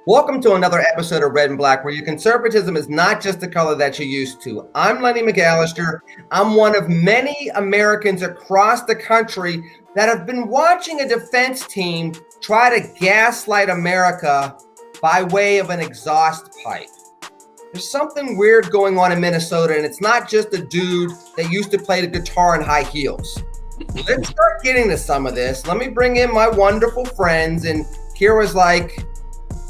Welcome to another episode of Red and Black, where your conservatism is not just the color that you're used to. I'm Lenny McAllister. I'm one of many Americans across the country that have been watching a defense team try to gaslight America by way of an exhaust pipe. There's something weird going on in Minnesota, and it's not just a dude that used to play the guitar in high heels. Let's start getting to some of this. Let me bring in my wonderful friends, and Kira's like,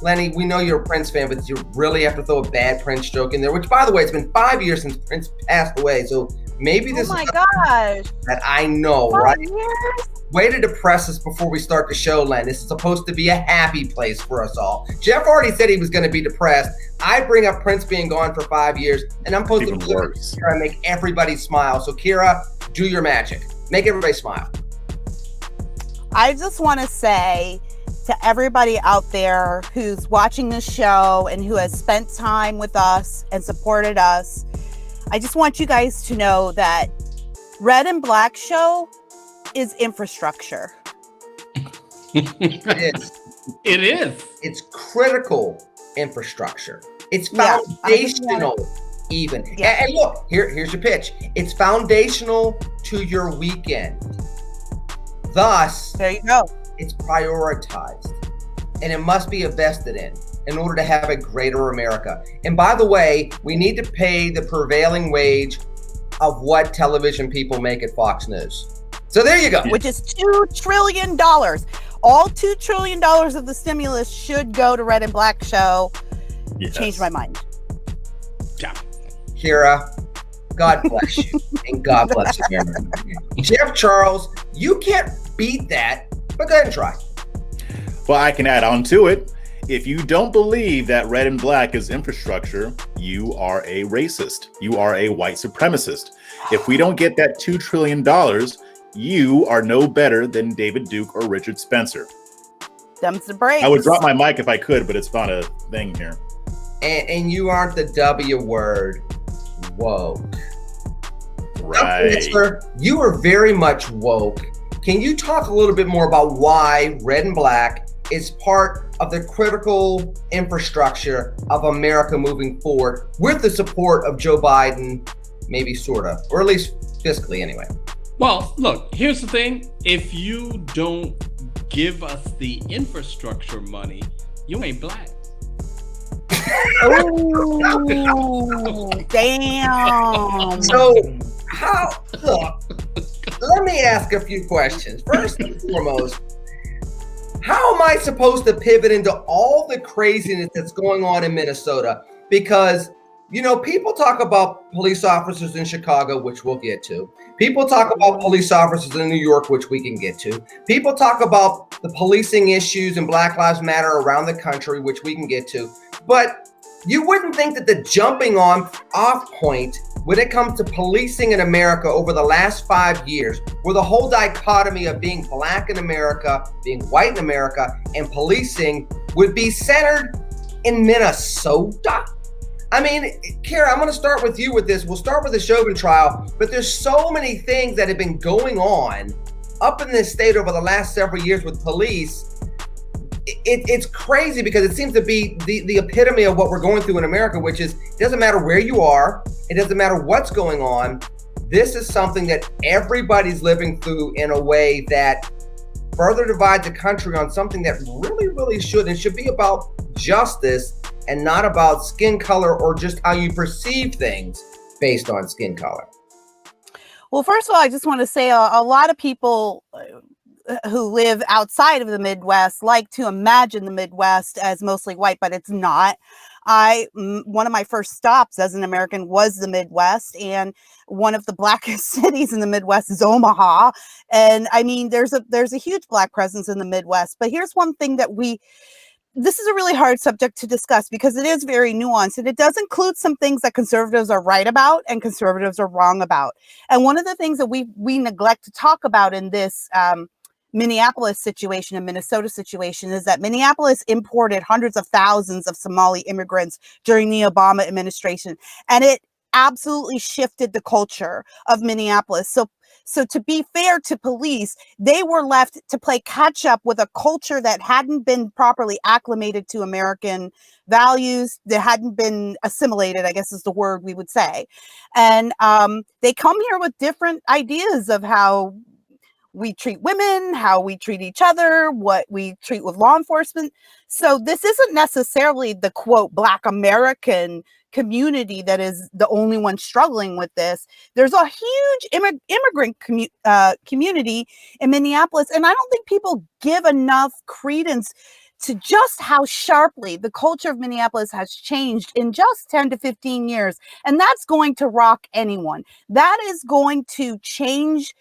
Lenny, we know you're a Prince fan, but you really have to throw a bad Prince joke in there, which, by the way, it's been 5 years since Prince passed away, so maybe this is that I know, 5 right? years? Way to depress us before we start the show, Len. This is supposed to be a happy place for us all. Jeff already said he was going to be depressed. I bring up Prince being gone for 5 years, and I'm supposed to Kira and make everybody smile. So, Kira, do your magic. Make everybody smile. I just want to say to everybody out there who's watching this show and who has spent time with us and supported us, I just want you guys to know that Red and Black Show is infrastructure. It is. It is. It's critical infrastructure. It's foundational, even. Yeah. And look, here's your pitch. It's foundational to your weekend. Thus, there you go. It's prioritized, and it must be invested in order to have a greater America. And by the way, we need to pay the prevailing wage of what television people make at Fox News. So there you go. Which is $2 trillion. All $2 trillion of the stimulus should go to Red and Black Show. Yes. Changed my mind. Yeah. Kira, God bless you. And God bless America. Jeff Charles, you can't beat that. But go ahead and try. Well, I can add on to it. If you don't believe that red and black is infrastructure, you are a racist. You are a white supremacist. If we don't get that $2 trillion, you are no better than David Duke or Richard Spencer. Them's the breaks. I would drop my mic if I could, but it's not a thing here. And you aren't the W word, woke. Right. Metzler, you are very much woke. Can you talk a little bit more about why Red and Black is part of the critical infrastructure of America moving forward with the support of Joe Biden, maybe sort of, or at least fiscally anyway? Well, look, here's the thing. If you don't give us the infrastructure money, you ain't black. Oh, damn. So, look, let me ask a few questions. First and foremost, how am I supposed to pivot into all the craziness that's going on in Minnesota? Because, you know, people talk about police officers in Chicago, which we'll get to. People talk about police officers in New York, which we can get to. People talk about the policing issues and Black Lives Matter around the country, which we can get to. But you wouldn't think that the jumping off point when it comes to policing in America over the last 5 years, where the whole dichotomy of being black in America, being white in America, and policing would be centered in Minnesota? I mean, Kara, I'm going to start with you with this. We'll start with the Chauvin trial, but there's so many things that have been going on up in this state over the last several years with police. It's crazy because it seems to be the epitome of what we're going through in America, which is it doesn't matter where you are. It doesn't matter what's going on. This is something that everybody's living through in a way that further divides the country on something that really, really should. It should be about justice and not about skin color or just how you perceive things based on skin color. Well, first of all, I just want to say a lot of people who live outside of the Midwest like to imagine the Midwest as mostly white, but it's not. One of my first stops as an American was the Midwest, and one of the blackest cities in the Midwest is Omaha. And I mean, there's a huge black presence in the Midwest. But here's one thing that this is a really hard subject to discuss because it is very nuanced, and it does include some things that conservatives are right about and conservatives are wrong about. And one of the things that we neglect to talk about in this Minneapolis situation and Minnesota situation is that Minneapolis imported hundreds of thousands of Somali immigrants during the Obama administration, and it absolutely shifted the culture of Minneapolis. So to be fair to police, they were left to play catch up with a culture that hadn't been properly acclimated to American values, that hadn't been assimilated, I guess is the word we would say. And they come here with different ideas of how we treat women, how we treat each other, what we treat with law enforcement. So this isn't necessarily the quote Black American community that is the only one struggling with this. There's a huge immigrant community in Minneapolis, and I don't think people give enough credence to just how sharply the culture of Minneapolis has changed in just 10 to 15 years. And that's going to rock anyone. That is going to change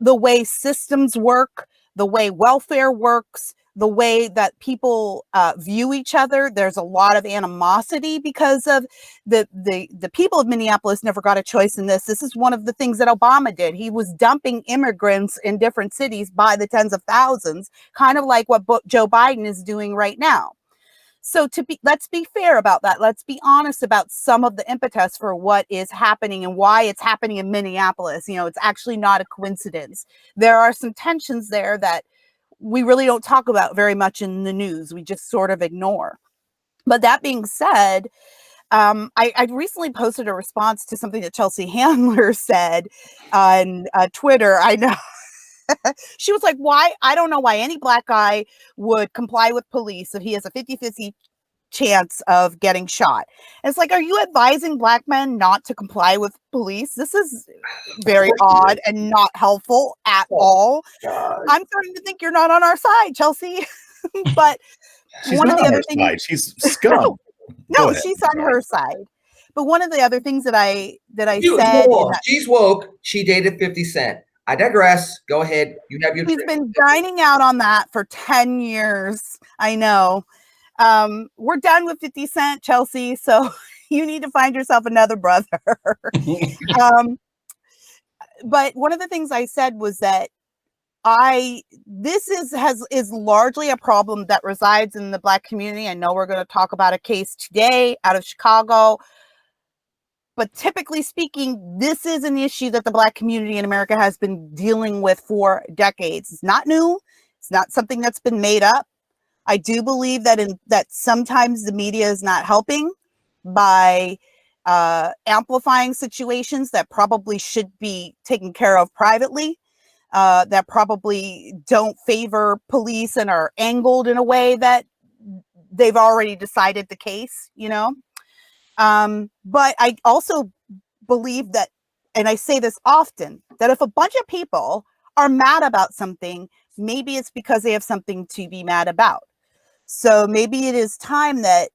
the way systems work, the way welfare works, the way that people view each other. There's a lot of animosity because of the people of Minneapolis never got a choice in this. This is one of the things that Obama did. He was dumping immigrants in different cities by the tens of thousands, kind of like what Joe Biden is doing right now. So let's be fair about that. Let's be honest about some of the impetus for what is happening and why it's happening in Minneapolis. You know, it's actually not a coincidence. There are some tensions there that we really don't talk about very much in the news. We just sort of ignore. But that being said, I recently posted a response to something that Chelsea Handler said on Twitter. I know. She was like, why? I don't know why any Black guy would comply with police if he has a 50-50 chance of getting shot. And it's like, are you advising Black men not to comply with police? This is very odd and not helpful at all. I'm starting to think you're not on our side, Chelsea. But she's one of the other things, side. She's scum. no, she's on her side. But one of the other things that I said, she's woke. She dated 50 Cent. I digress. Go ahead. You have your. He's been dining out on that for 10 years. I know. We're done with 50 Cent, Chelsea. So you need to find yourself another brother. But one of the things I said was that this is largely a problem that resides in the Black community. I know we're going to talk about a case today out of Chicago. But typically speaking, this is an issue that the Black community in America has been dealing with for decades. It's not new. It's not something that's been made up. I do believe that that sometimes the media is not helping by amplifying situations that probably should be taken care of privately, that probably don't favor police and are angled in a way that they've already decided the case, you know? But I also believe that, and I say this often, that if a bunch of people are mad about something, maybe it's because they have something to be mad about. So maybe it is time that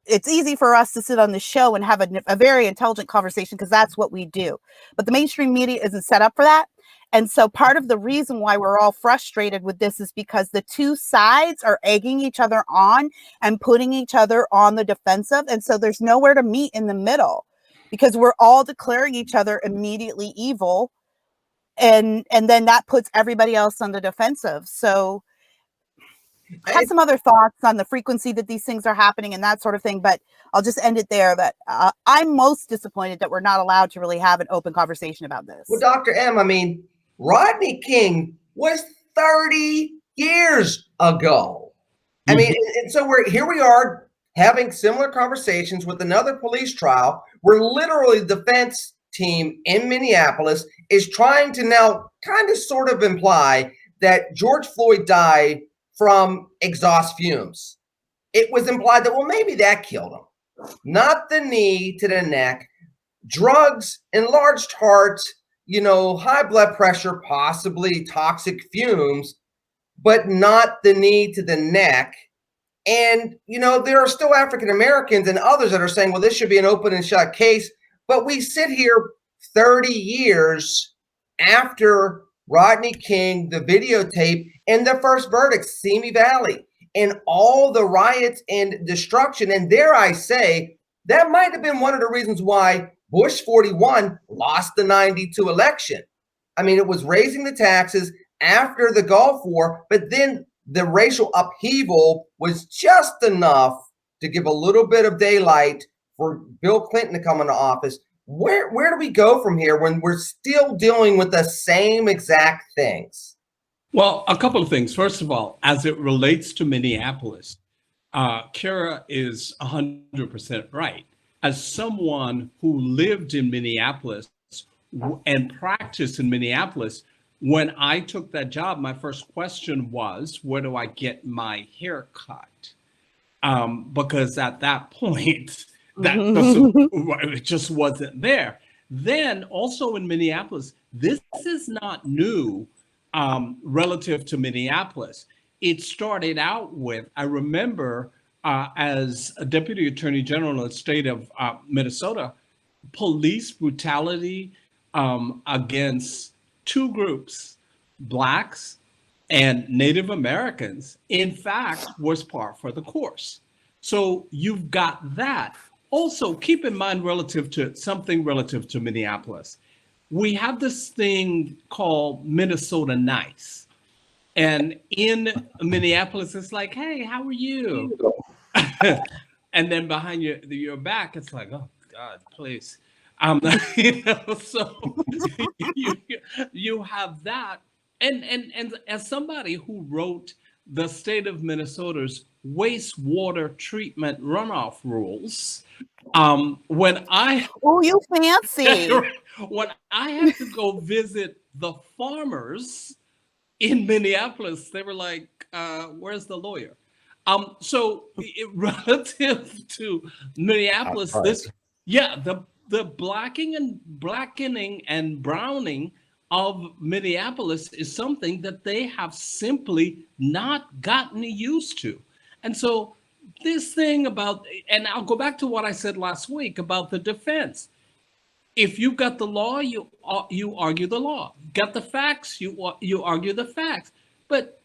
it's easy for us to sit on the show and have a very intelligent conversation because that's what we do. But the mainstream media isn't set up for that. And so part of the reason why we're all frustrated with this is because the two sides are egging each other on and putting each other on the defensive. And so there's nowhere to meet in the middle because we're all declaring each other immediately evil. And then that puts everybody else on the defensive. So I have some other thoughts on the frequency that these things are happening and that sort of thing, but I'll just end it there. That I'm most disappointed that we're not allowed to really have an open conversation about this. Well, Dr. M, I mean, Rodney King was 30 years ago. I mean, and so here we are having similar conversations with another police trial where literally the defense team in Minneapolis is trying to now kind of sort of imply that George Floyd died from exhaust fumes. It was implied that, well, maybe that killed him. Not the knee to the neck, drugs, enlarged heart, you know, high blood pressure, possibly toxic fumes, but not the knee to the neck. And, you know, there are still African Americans and others that are saying, well, this should be an open and shut case. But we sit here 30 years after Rodney King, the videotape, and the first verdict, Simi Valley, and all the riots and destruction. And dare I say, that might have been one of the reasons why Bush 41 lost the 92 election. I mean, it was raising the taxes after the Gulf War, but then the racial upheaval was just enough to give a little bit of daylight for Bill Clinton to come into office. where do we go from here when we're still dealing with the same exact things? Well, a couple of things. First of all, as it relates to Minneapolis, Kara is 100% right. As someone who lived in Minneapolis and practiced in Minneapolis, when I took that job, my first question was, where do I get my hair cut? Because at that point, it just wasn't there. Then also in Minneapolis, this is not new relative to Minneapolis. It started out with, I remember as a deputy attorney general in the state of Minnesota, police brutality against two groups, Blacks and Native Americans, in fact, was par for the course. So you've got that. Also, keep in mind relative to Minneapolis, we have this thing called Minnesota Nice. And in Minneapolis, it's like, hey, how are you? And then behind your back, it's like, oh, God, please. So you have that. And as somebody who wrote the state of Minnesota's wastewater treatment runoff rules, when I you fancy. when I had to go visit the farmers in Minneapolis, they were like, "Where's the lawyer?" So relative to Minneapolis, the blackening and browning of Minneapolis is something that they have simply not gotten used to. And so this thing about, and I'll go back to what I said last week about the defense. If you've got the law, you argue the law. Got the facts, you argue the facts. But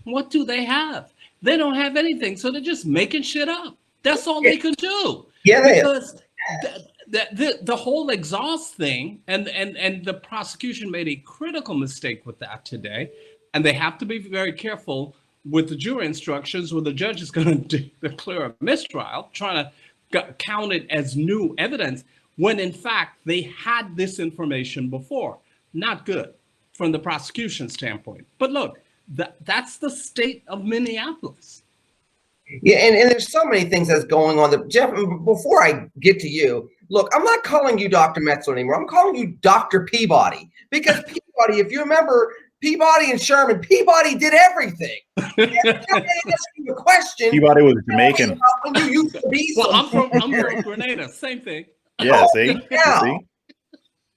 what do they have? They don't have anything, so they're just making shit up. That's all they can do. Yeah, because the whole exhaust thing, and the prosecution made a critical mistake with that today, and they have to be very careful with the jury instructions when the judge is going to declare a mistrial, trying to count it as new evidence, when in fact they had this information before. Not good from the prosecution standpoint. But look, that's the state of Minneapolis. Yeah, and there's so many things that's going on. Jeff, before I get to you, look, I'm not calling you Dr. Metzler anymore. I'm calling you Dr. Peabody, because Peabody, if you remember Peabody and Sherman, Peabody did everything. And I'm asking you a question. Peabody was Jamaican. When you used to be I'm from Grenada, same thing. Yeah, see? Yeah. See?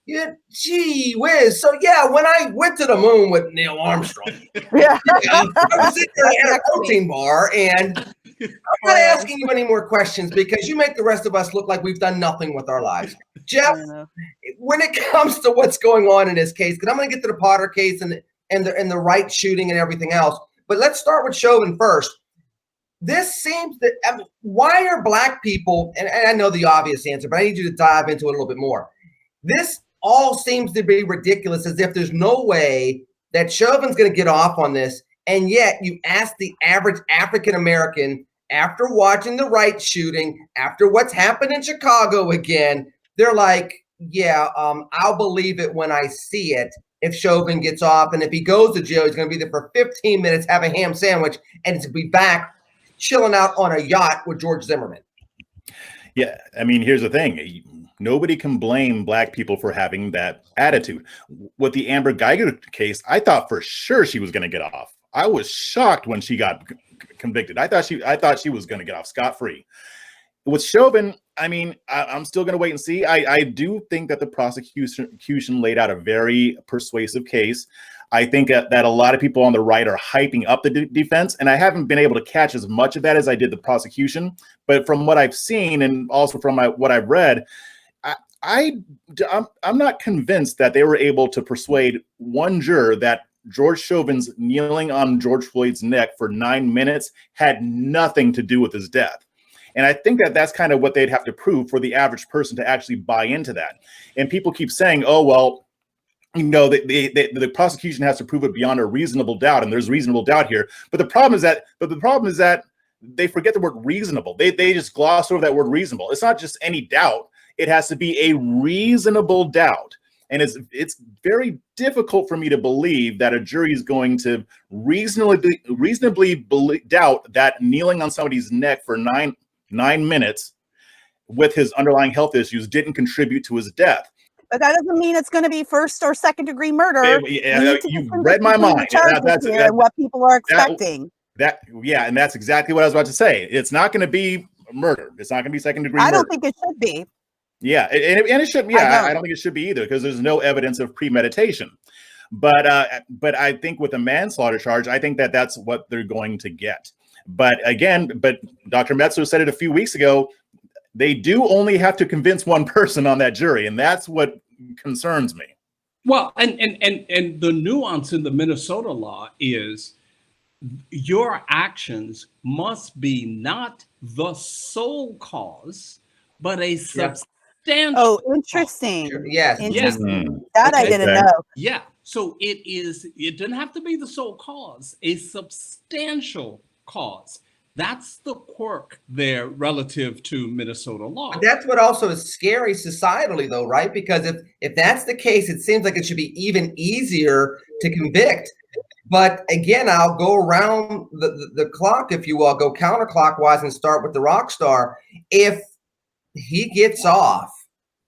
Yeah, gee whiz. So yeah, when I went to the moon with Neil Armstrong, Yeah. I was sitting there at a protein bar, and I'm not asking you any more questions because you make the rest of us look like we've done nothing with our lives. Jeff, when it comes to what's going on in this case, because I'm going to get to the Potter case and the Wright shooting and everything else, but let's start with Chauvin first. This seems that, I mean, why are Black people, and I know the obvious answer, but I need you to dive into it a little bit more. This all seems to be ridiculous, as if there's no way that Chauvin's going to get off on this. And yet you ask the average African-American, after watching the Wright shooting, after what's happened in Chicago again, they're like, yeah, I'll believe it when I see it if Chauvin gets off. And if he goes to jail, he's going to be there for 15 minutes, have a ham sandwich, and to be back chilling out on a yacht with George Zimmerman. Yeah, I mean, here's the thing. Nobody can blame Black people for having that attitude. With the Amber Geiger case, I thought for sure she was going to get off. I was shocked when she got convicted. I thought she was going to get off scot-free. With Chauvin, I mean, I'm still going to wait and see. I do think that the prosecution laid out a very persuasive case. I think that a lot of people on the right are hyping up the defense, and I haven't been able to catch as much of that as I did the prosecution. But from what I've seen, and also from what I've read, I'm not convinced that they were able to persuade one juror that George Chauvin's kneeling on George Floyd's neck for 9 minutes had nothing to do with his death. And I think that that's kind of what they'd have to prove for the average person to actually buy into that. And people keep saying, oh, well, you know, the prosecution has to prove it beyond a reasonable doubt, and there's reasonable doubt here. But the problem is that they forget the word reasonable. They just gloss over that word reasonable. It's not just any doubt. It has to be a reasonable doubt. And it's very difficult for me to believe that a jury is going to reasonably doubt that kneeling on somebody's neck for nine minutes with his underlying health issues didn't contribute to his death. But that doesn't mean it's going to be first or second degree murder. You read my mind. That's what people are expecting. And that's exactly what I was about to say. It's not going to be murder. It's not going to be second degree murder. I don't think it should be. Yeah, and it should. Yeah, I don't think it should be either, because there's no evidence of premeditation. But I think with a manslaughter charge, I think that's what they're going to get. But Dr. Metzler said it a few weeks ago. They do only have to convince one person on that jury, and that's what concerns me. Well, and the nuance in the Minnesota law is your actions must be not the sole cause, but a substantial. Oh, interesting. Sure. Yes. Interesting. That I didn't know. Yeah. So it doesn't have to be the sole cause, a substantial cause. That's the quirk there relative to Minnesota law. But that's what also is scary societally, though, right? Because if that's the case, it seems like it should be even easier to convict. But again, I'll go around the clock, if you will. I'll go counterclockwise and start with the rock star. If he gets off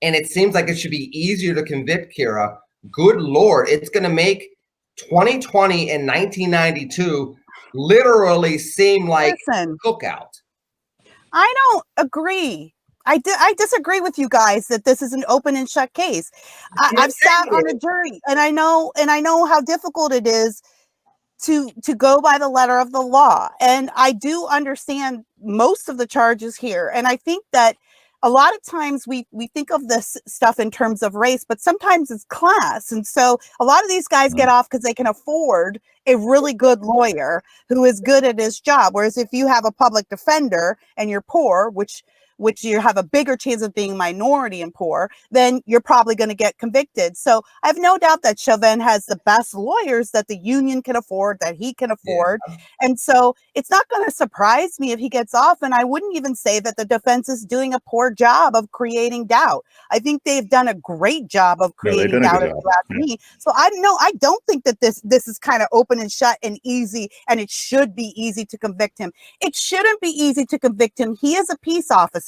and it seems like it should be easier to convict Kira, good Lord, it's going to make 2020 and 1992 literally seem like a cookout. I don't agree. I disagree with you guys that this is an open and shut case. I've sat on a jury, and I know how difficult it is to go by the letter of the law. And I do understand most of the charges here. And I think that a lot of times we think of this stuff in terms of race, but sometimes it's class. And so a lot of these guys get off because they can afford a really good lawyer who is good at his job. Whereas if you have a public defender and you're poor, which you have a bigger chance of being minority and poor, then you're probably going to get convicted. So I have no doubt that Chauvin has the best lawyers that the union can afford, that he can afford. Yeah. And so it's not going to surprise me if he gets off. And I wouldn't even say that the defense is doing a poor job of creating doubt. I think they've done a great job of creating doubt, if you ask me. So I don't think that this is kind of open and shut and easy, and it should be easy to convict him. It shouldn't be easy to convict him. He is a peace officer.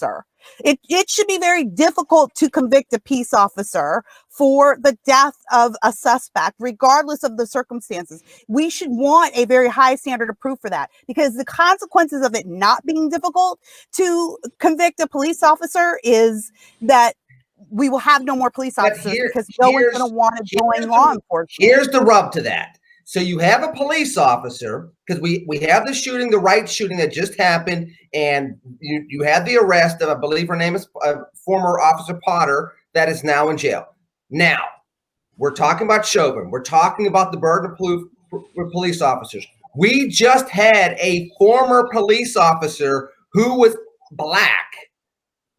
It should be very difficult to convict a peace officer for the death of a suspect, regardless of the circumstances. We should want a very high standard of proof for that, because the consequences of it not being difficult to convict a police officer is that we will have no more police officers because no one's going to want to join law enforcement. Here's the rub to that. So you have a police officer, because we have the shooting, the Wright shooting that just happened, and you had the arrest of, I believe her name is former Officer Potter, that is now in jail. Now, we're talking about Chauvin. We're talking about the burden of proof for police officers. We just had a former police officer who was black,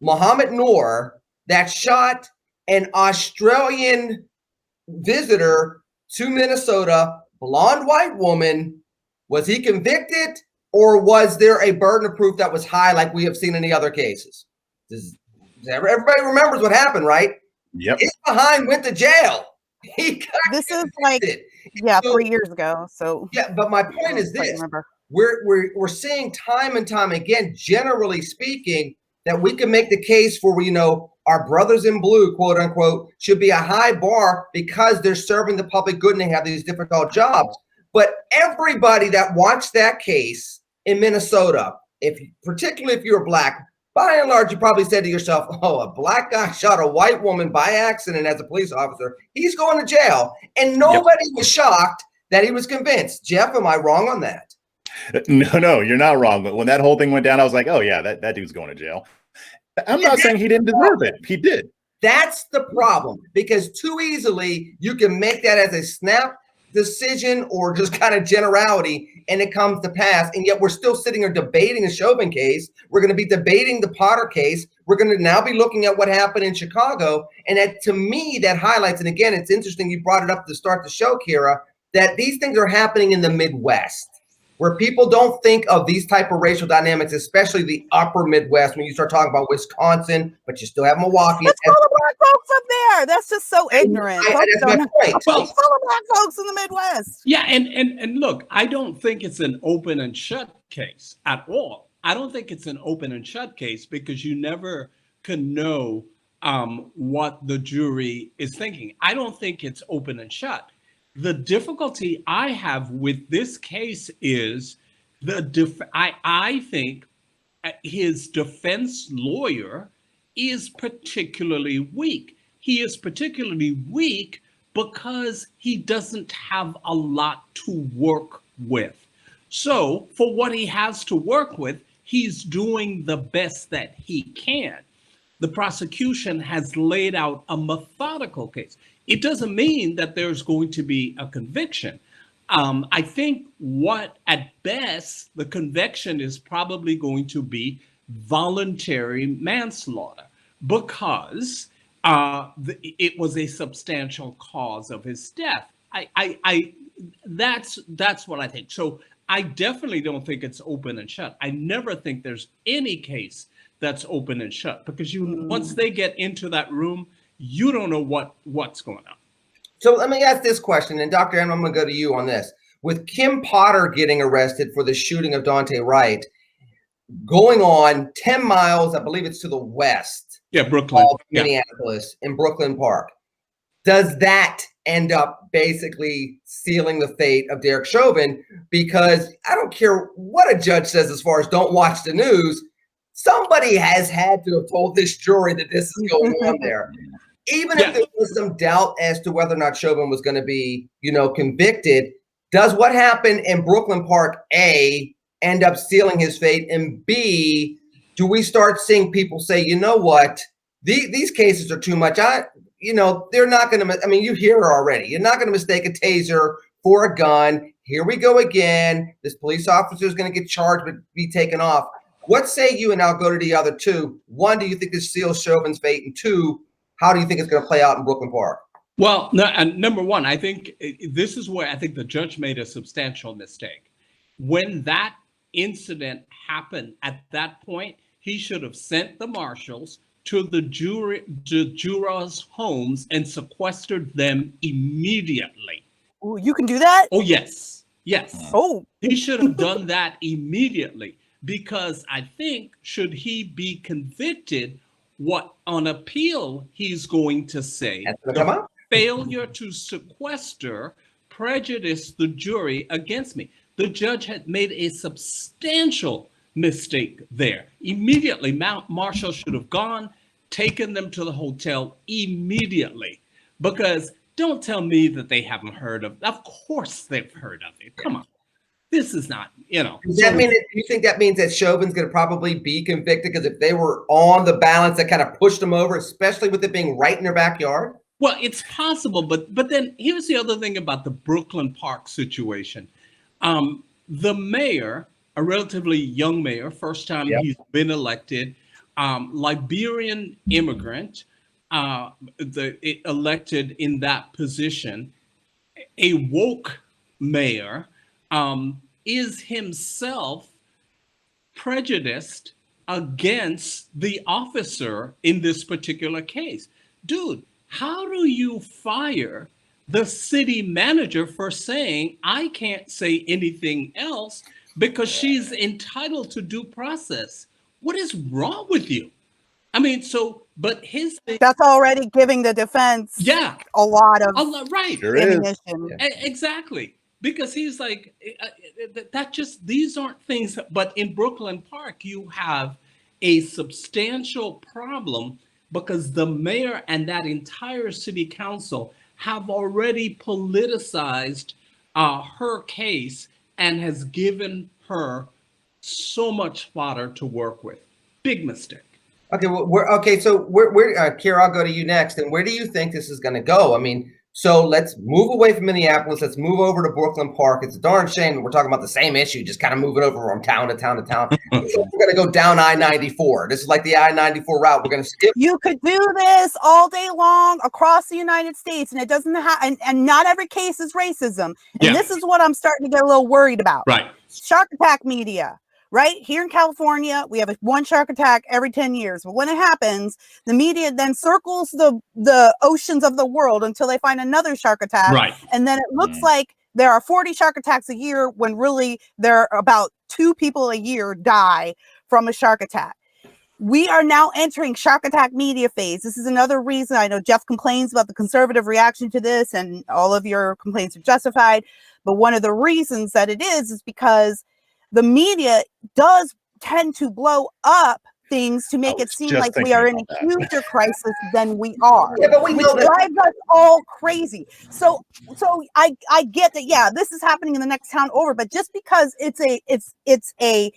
Mohammed Noor, that shot an Australian visitor to Minnesota, blonde white woman. Was he convicted, or was there a burden of proof that was high like we have seen in the other cases? Everybody remembers what happened, right? Yep. His behind went to jail. This is like 3 years ago. So yeah, but my point is this: we're seeing time and time again, generally speaking, that we can make the case for, our brothers in blue, quote unquote, should be a high bar because they're serving the public good and they have these difficult jobs. But everybody that watched that case in Minnesota, particularly if you're black, by and large, you probably said to yourself, oh, a black guy shot a white woman by accident as a police officer. He's going to jail. And nobody was shocked that he was convinced. Jeff, am I wrong on that? No, you're not wrong. But when that whole thing went down, I was like, oh, yeah, that dude's going to jail. I'm not saying he didn't deserve it. He did. That's the problem, because too easily you can make that as a snap decision or just kind of generality, and it comes to pass. And yet we're still sitting here debating the Chauvin case. We're going to be debating the Potter case. We're going to now be looking at what happened in Chicago. And that, to me, that highlights, and again, it's interesting you brought it up to start the show, Kira, that these things are happening in the Midwest. where people don't think of these type of racial dynamics, especially the upper Midwest, when you start talking about Wisconsin, but you still have Milwaukee. It's full of black folks up there. That's just so ignorant. That's my point. It's full of black folks in the Midwest. Yeah, and look, I don't think it's an open and shut case at all. I don't think it's an open and shut case because you never can know what the jury is thinking. I don't think it's open and shut. The difficulty I have with this case is I think his defense lawyer is particularly weak. He is particularly weak because he doesn't have a lot to work with. So for what he has to work with, he's doing the best that he can. The prosecution has laid out a methodical case. It doesn't mean that there's going to be a conviction. I think at best, the conviction is probably going to be voluntary manslaughter because it was a substantial cause of his death. That's what I think. So I definitely don't think it's open and shut. I never think there's any case that's open and shut because once they get into that room, you don't know what's going on. So let me ask this question, and Dr. M, I'm going to go to you on this. With Kim Potter getting arrested for the shooting of Daunte Wright, going on 10 miles, I believe it's to the west, Brooklyn, of Minneapolis, in Brooklyn Park, does that end up basically sealing the fate of Derek Chauvin? Because I don't care what a judge says as far as don't watch the news, somebody has had to have told this jury that this is going on there. Even if there was some doubt as to whether or not Chauvin was going to be, convicted, does what happened in Brooklyn Park, A, end up sealing his fate? And B, do we start seeing people say, you know what, these cases are too much. They're not going to, you hear it already. You're not going to mistake a taser for a gun. Here we go again. This police officer is going to get charged but be taken off. What say you? And I'll go to the other two. One, do you think this seals Chauvin's fate? And two, how do you think it's going to play out in Brooklyn Park? Well, number one, I think this is where I think the judge made a substantial mistake. When that incident happened at that point, he should have sent the marshals to the jurors' homes and sequestered them immediately. Ooh, you can do that? Oh, yes. Yes. Oh. He should have done that immediately because I think should he be convicted, what on appeal he's going to say, the failure to sequester prejudiced the jury against me. The judge had made a substantial mistake there. Immediately, Marshall should have gone, taken them to the hotel immediately, because don't tell me that they haven't heard of course they've heard of it. Come on. This is not, Does that mean do you think that means that Chauvin's going to probably be convicted? Because if they were on the balance, that kind of pushed them over, especially with it being right in their backyard? Well, it's possible, but then here's the other thing about the Brooklyn Park situation. The mayor, a relatively young mayor, first time he's been elected, Liberian immigrant, elected in that position, a woke mayor, is himself prejudiced against the officer in this particular case. Dude, how do you fire the city manager for saying, I can't say anything else because she's entitled to due process? What is wrong with you? But his thing, that's already giving the defense a lot of right. Sure ammunition. Exactly. Because he's like, these aren't things. But in Brooklyn Park, you have a substantial problem because the mayor and that entire city council have already politicized her case and has given her so much fodder to work with. Big mistake. Okay, so Kira, I'll go to you next. And where do you think this is going to go? So let's move away from Minneapolis. Let's move over to Brooklyn Park. It's a darn shame that we're talking about the same issue, just kind of moving over from town to town to town. We're going to go down I-94. This is like the I-94 route. We're going to skip. You could do this all day long across the United States, and it doesn't have, and not every case is racism. And this is what I'm starting to get a little worried about. Right. Shark attack media. Right here in California, we have one shark attack every 10 years. But when it happens, the media then circles the oceans of the world until they find another shark attack. Right. And then it looks like there are 40 shark attacks a year when really there are about 2 people a year die from a shark attack. We are now entering shark attack media phase. This is another reason I know Jeff complains about the conservative reaction to this, and all of your complaints are justified. But one of the reasons that it is because the media does tend to blow up things to make it seem like we are in a huger crisis than we are. Yeah, but we know that drives us all crazy. So I get that. Yeah, this is happening in the next town over, but just because it's a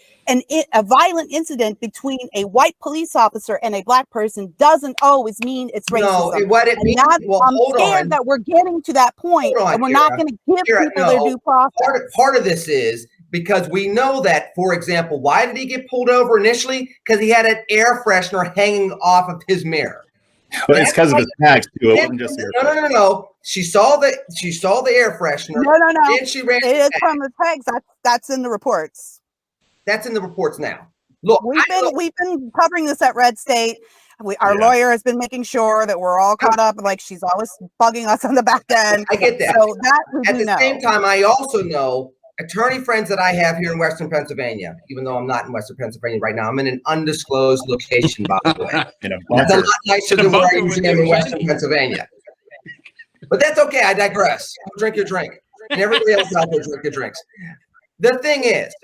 violent incident between a white police officer and a black person doesn't always mean it's racism. No, what it means. Well, I'm scared that we're getting to that point, and we're not going to give people their due process. Part of this is because we know that, for example, why did he get pulled over initially? Because he had an air freshener hanging off of his mirror. But it's because of his tags too. It wasn't just no. She saw the air freshener. No. And she ran. It is from the tags. That's in the reports. That's in the reports now. Look, we've been covering this at Red State. Our lawyer has been making sure that we're all caught up. Like, she's always bugging us on the back end. I get that. So that at the same time, I also know attorney friends that I have here in Western Pennsylvania, even though I'm not in Western Pennsylvania right now. I'm in an undisclosed location, by the way. That's a lot nicer than where I usually am in Western Pennsylvania. But that's okay. I digress. Drink your drink. And everybody else out there, drink your drinks. The thing is,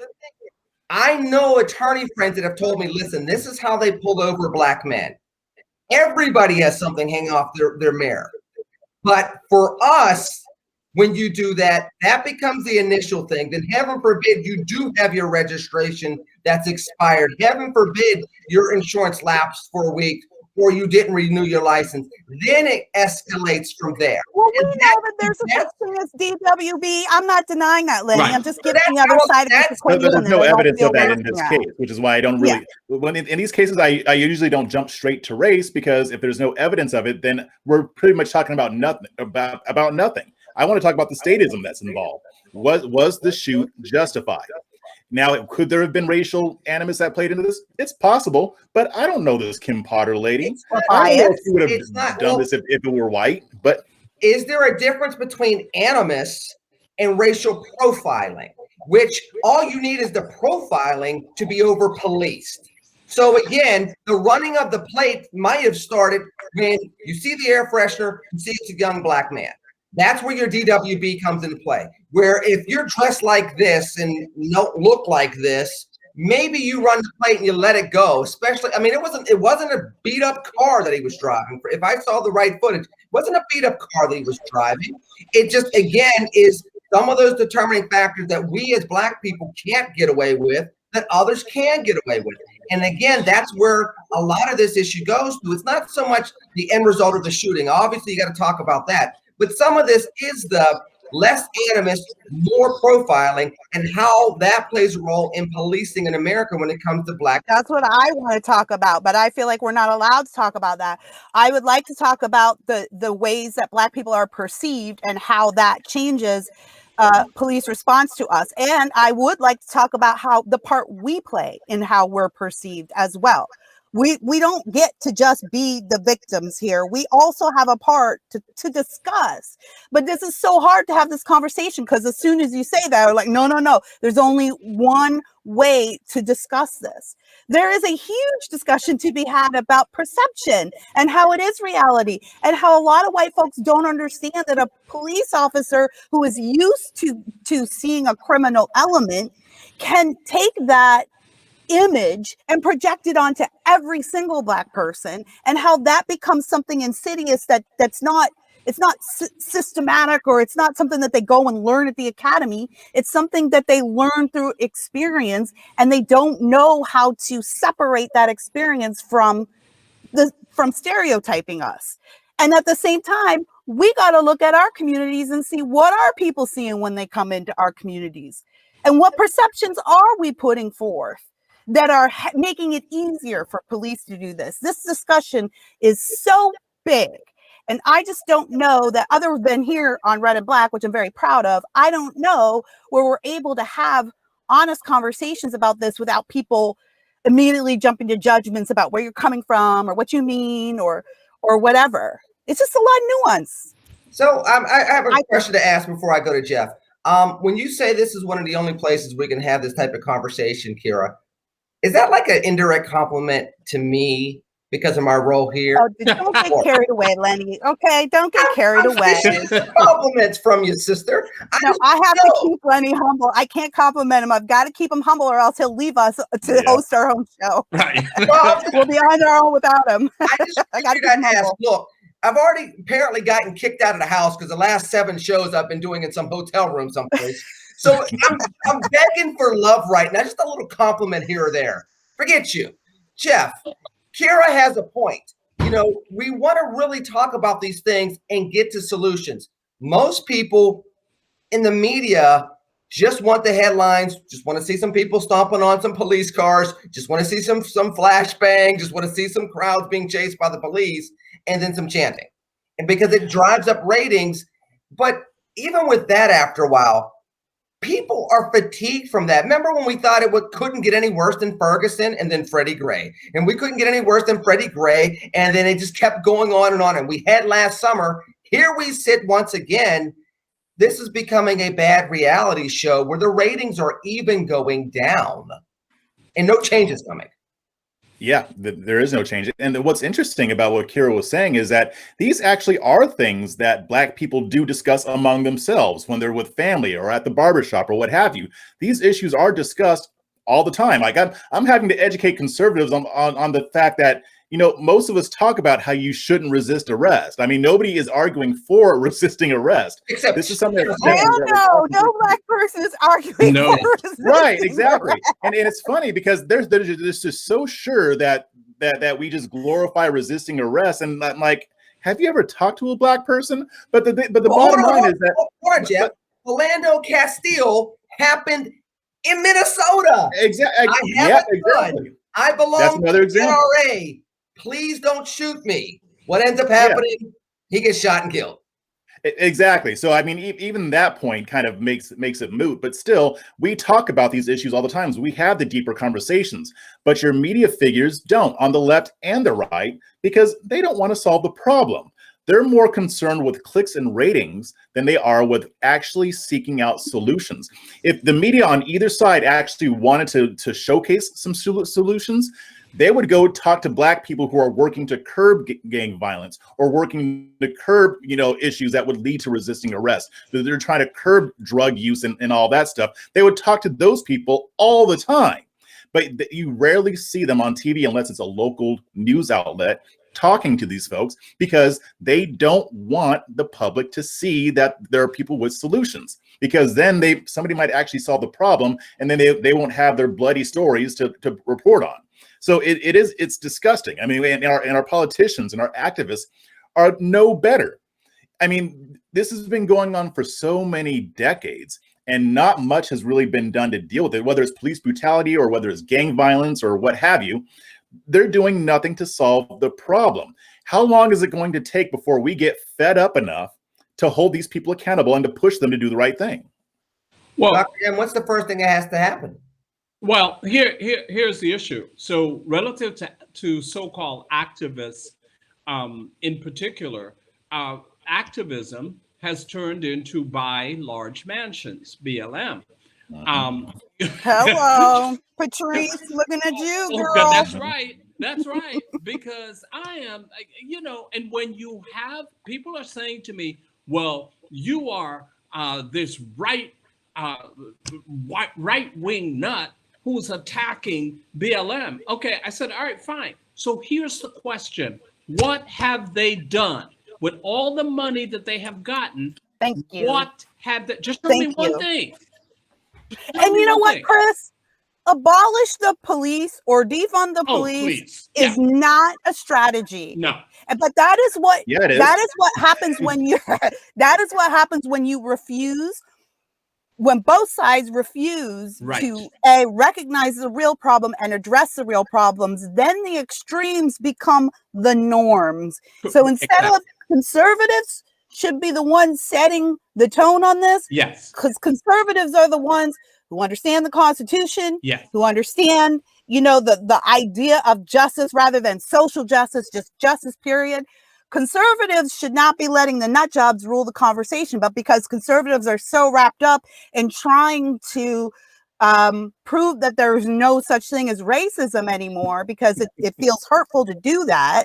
I know attorney friends that have told me, listen, this is how they pulled over black men. Everybody has something hanging off their mirror. But for us, when you do that, that becomes the initial thing. Then heaven forbid you do have your registration that's expired. Heaven forbid your insurance lapsed for a week or you didn't renew your license. Then it escalates from there. Well, we know that there's a such thing as DWB. I'm not denying that, Lenny. Right. I'm just giving the other side of the equation. There's no evidence of that in this case, which is why I don't really. When in these cases, I usually don't jump straight to race, because if there's no evidence of it, then we're pretty much talking about nothing. About nothing. I want to talk about the statism that's involved. Was the shoot justified? Now, could there have been racial animus that played into this? It's possible, but I don't know this Kim Potter lady. I don't know if she would have done this if it were white. But is there a difference between animus and racial profiling? Which all you need is the profiling to be over policed. So again, the running of the plate might have started when you see the air freshener, you see it's a young black man. That's where your DWB comes into play. Where if you're dressed like this and don't look like this, maybe you run the plate and you let it go. Especially, I mean, it wasn't a beat up car that he was driving. If I saw the right footage, it wasn't a beat up car that he was driving. It just, again, is some of those determining factors that we as black people can't get away with, that others can get away with. And again, that's where a lot of this issue goes to. It's not so much the end result of the shooting. Obviously, you got to talk about that. But some of this is the less animus, more profiling, and how that plays a role in policing in America when it comes to black. That's what I want to talk about, but I feel like we're not allowed to talk about that. I would like to talk about the ways that black people are perceived and how that changes police response to us. And I would like to talk about how the part we play in how we're perceived as well. We don't get to just be the victims here. We also have a part to discuss. But this is so hard to have this conversation, because as soon as you say that, we're like, no, there's only one way to discuss this. There is a huge discussion to be had about perception and how it is reality, and how a lot of white folks don't understand that a police officer who is used to seeing a criminal element can take that image and project it onto every single black person, and how that becomes something insidious it's not systematic, or it's not something that they go and learn at the academy. It's something that they learn through experience, and they don't know how to separate that experience from stereotyping us. And at the same time, we got to look at our communities and see what are people seeing when they come into our communities, and what perceptions are we putting forth that are making it easier for police to do this. This discussion is so big. And I just don't know that, other than here on Red and Black, which I'm very proud of, I don't know where we're able to have honest conversations about this without people immediately jumping to judgments about where you're coming from or what you mean or whatever. It's just a lot of nuance. So I have a question to ask before I go to Jeff. When you say this is one of the only places we can have this type of conversation, Kira, is that like an indirect compliment to me because of my role here? Oh, don't get carried away, Lenny. Okay, don't get carried away. Compliments from you, sister. I have to keep Lenny humble. I can't compliment him. I've got to keep him humble, or else he'll leave us to host our own show. Right. We'll be on our own without him. I got to ask. Look, I've already apparently gotten kicked out of the house because the last 7 shows I've been doing in some hotel room someplace. So I'm begging for love right now. Just a little compliment here or there. Forget you, Jeff. Kira has a point. You know, we want to really talk about these things and get to solutions. Most people in the media just want the headlines, just want to see some people stomping on some police cars, just want to see some flashbang, just want to see some crowds being chased by the police, and then some chanting. And because it drives up ratings. But even with that, after a while, people are fatigued from that. Remember when we thought couldn't get any worse than Ferguson and then Freddie Gray, and we couldn't get any worse than Freddie Gray, and then it just kept going on. And we had last summer. Here we sit once again. This is becoming a bad reality show where the ratings are even going down, and no change is coming. Yeah, there is no change. And what's interesting about what Kira was saying is that these actually are things that Black people do discuss among themselves when they're with family or at the barbershop or what have you. These issues are discussed all the time. Like I'm having to educate conservatives on the fact that, you know, most of us talk about how you shouldn't resist arrest. I mean, nobody is arguing for resisting arrest. Except this is something no Black person is arguing for resisting right, exactly. arrest. And it's funny because they're just so sure that we just glorify resisting arrest. And I'm like, have you ever talked to a Black person? But the bottom line is that hold on, Jeff. Orlando Castile happened in Minnesota. Exactly. I belong That's another to the example. NRA. Please don't shoot me. What ends up happening? Yeah. He gets shot and killed. Exactly. So, I mean, even that point kind of makes it moot. But still, we talk about these issues all the time. So we have the deeper conversations. But your media figures don't, on the left and the right, because they don't want to solve the problem. They're more concerned with clicks and ratings than they are with actually seeking out solutions. If the media on either side actually wanted to showcase some solutions, they would go talk to Black people who are working to curb gang violence or working to curb, you know, issues that would lead to resisting arrest. They're trying to curb drug use and all that stuff. They would talk to those people all the time. But you rarely see them on TV unless it's a local news outlet talking to these folks, because they don't want the public to see that there are people with solutions, because then somebody might actually solve the problem, and then they won't have their bloody stories to report on. So it's disgusting. I mean, and our politicians and our activists are no better. I mean, this has been going on for so many decades, and not much has really been done to deal with it, whether it's police brutality or whether it's gang violence or what have you. They're doing nothing to solve the problem. How long is it going to take before we get fed up enough to hold these people accountable and to push them to do the right thing? Well, Dr. M, what's the first thing that has to happen? Well, here's the issue. So relative to so-called activists, in particular, activism has turned into buy large mansions, BLM. Hello, Patrice, looking at you, girl. That's right. That's right. Because I am, you know, and when you have, people are saying to me, well, you are this right-wing nut who's attacking BLM. Okay, I said, all right, fine. So here's the question. What have they done with all the money that they have gotten? Thank you. What have they, just tell me one thing. And you know what, Chris? Abolish the police or defund the police is not a strategy. No. But that is what it is. That is what happens when you that is what happens when you refuse, when both sides refuse to recognize the real problem and address the real problems. Then the extremes become the norms. So instead of conservatives should be the ones setting the tone on this. Yes. Because conservatives are the ones who understand the Constitution, Yes. who understand, the idea of justice rather than social justice, just justice, period. Conservatives should not be letting the nut jobs rule the conversation, but because conservatives are so wrapped up in trying to prove that there is no such thing as racism anymore, because it feels hurtful to do that,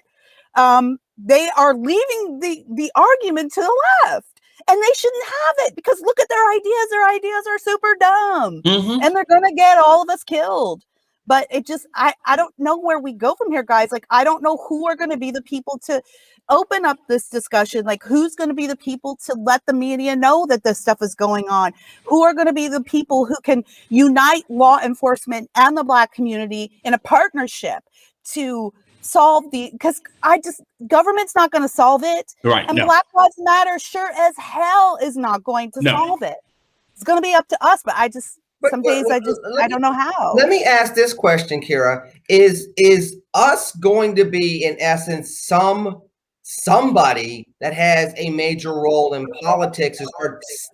they are leaving the argument to the left. And they shouldn't have it, because look at their ideas. Their ideas are super dumb, and they're going to get all of us killed. But it just, I don't know where we go from here, guys. Like, I don't know who are going to be the people to open up this discussion. Like, who's going to be the people to let the media know that this stuff is going on? Who are going to be the people who can unite law enforcement and the Black community in a partnership to solve because government's not going to solve it. Right. And No. Black Lives Matter sure as hell is not going to solve it. It's going to be up to us, but I don't know how. Let me ask this question, Kira. Is us going to be, in essence, somebody that has a major role in politics is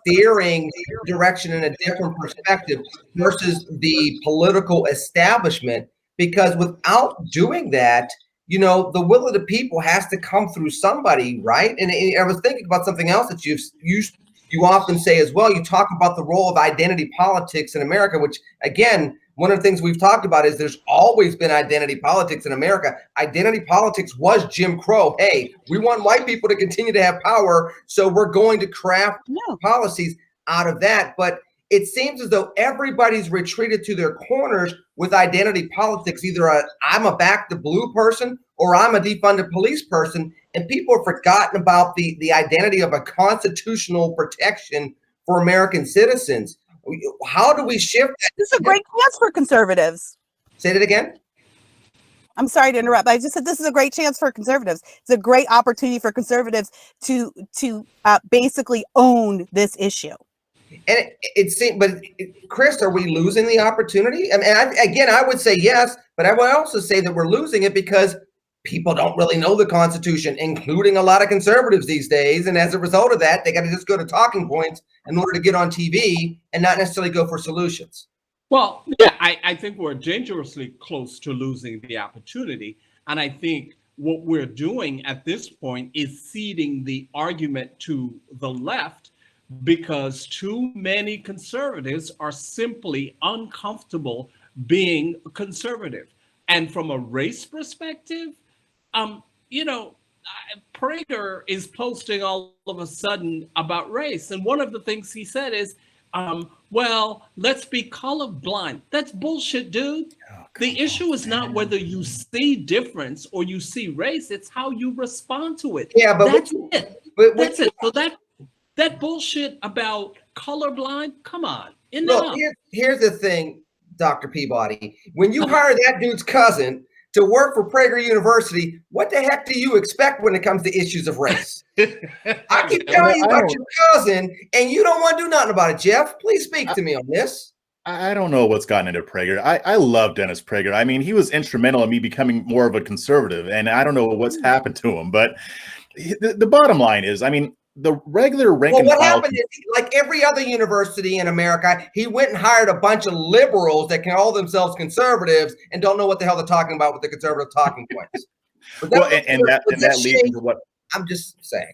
steering direction in a different perspective versus the political establishment? Because without doing that, the will of the people has to come through somebody, right? And I was thinking about something else that you often say as well. You talk about the role of identity politics in America, which, again, one of the things we've talked about is there's always been identity politics in America. Identity politics was Jim Crow. Hey, we want white people to continue to have power, so we're going to craft policies out of that. But it seems as though everybody's retreated to their corners with identity politics. Either I'm a back the blue person or I'm a defunded police person. And people have forgotten about the identity of a constitutional protection for American citizens. How do we shift that? This is a great chance for conservatives. Say that again. I'm sorry to interrupt. I just said this is a great chance for conservatives. It's a great opportunity for conservatives to basically own this issue. And it seems, but Chris, are we losing the opportunity? I mean, I would say yes, but I would also say that we're losing it because people don't really know the Constitution, including a lot of conservatives these days. And as a result of that, they got to just go to talking points in order to get on TV and not necessarily go for solutions. Well, yeah, I think we're dangerously close to losing the opportunity. And I think what we're doing at this point is ceding the argument to the left, because too many conservatives are simply uncomfortable being conservative. And from a race perspective, Prager is posting all of a sudden about race. And one of the things he said is, well, let's be colorblind. That's bullshit, dude. The issue is not whether you see difference or you see race. It's how you respond to it. Yeah, but that's it. That's it. So that bullshit about colorblind, come on. Look, here's the thing, Dr. Peabody. When you hire that dude's cousin to work for Prager University, what the heck do you expect when it comes to issues of race? I keep telling you about your cousin, and you don't want to do nothing about it, Jeff. Please speak to me on this. I don't know what's gotten into Prager. I love Dennis Prager. I mean, he was instrumental in me becoming more of a conservative, and I don't know what's happened to him. But the bottom line is, I mean, the regular rank and file. What happened is, like every other university in America, he went and hired a bunch of liberals that can call themselves conservatives and don't know what the hell they're talking about with the conservative talking points. That leads into what I'm just saying.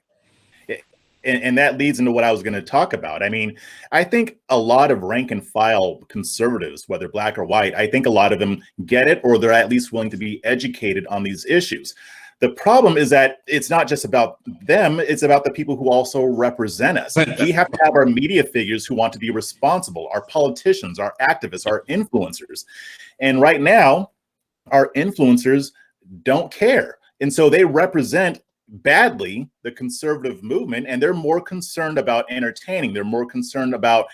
And that leads into what I was going to talk about. I mean, I think a lot of rank and file conservatives, whether black or white, I think a lot of them get it, or they're at least willing to be educated on these issues. The problem is that it's not just about them, it's about the people who also represent us. We have to have our media figures who want to be responsible, our politicians, our activists, our influencers. And right now, our influencers don't care. And so they represent badly the conservative movement, and they're more concerned about entertaining. They're more concerned about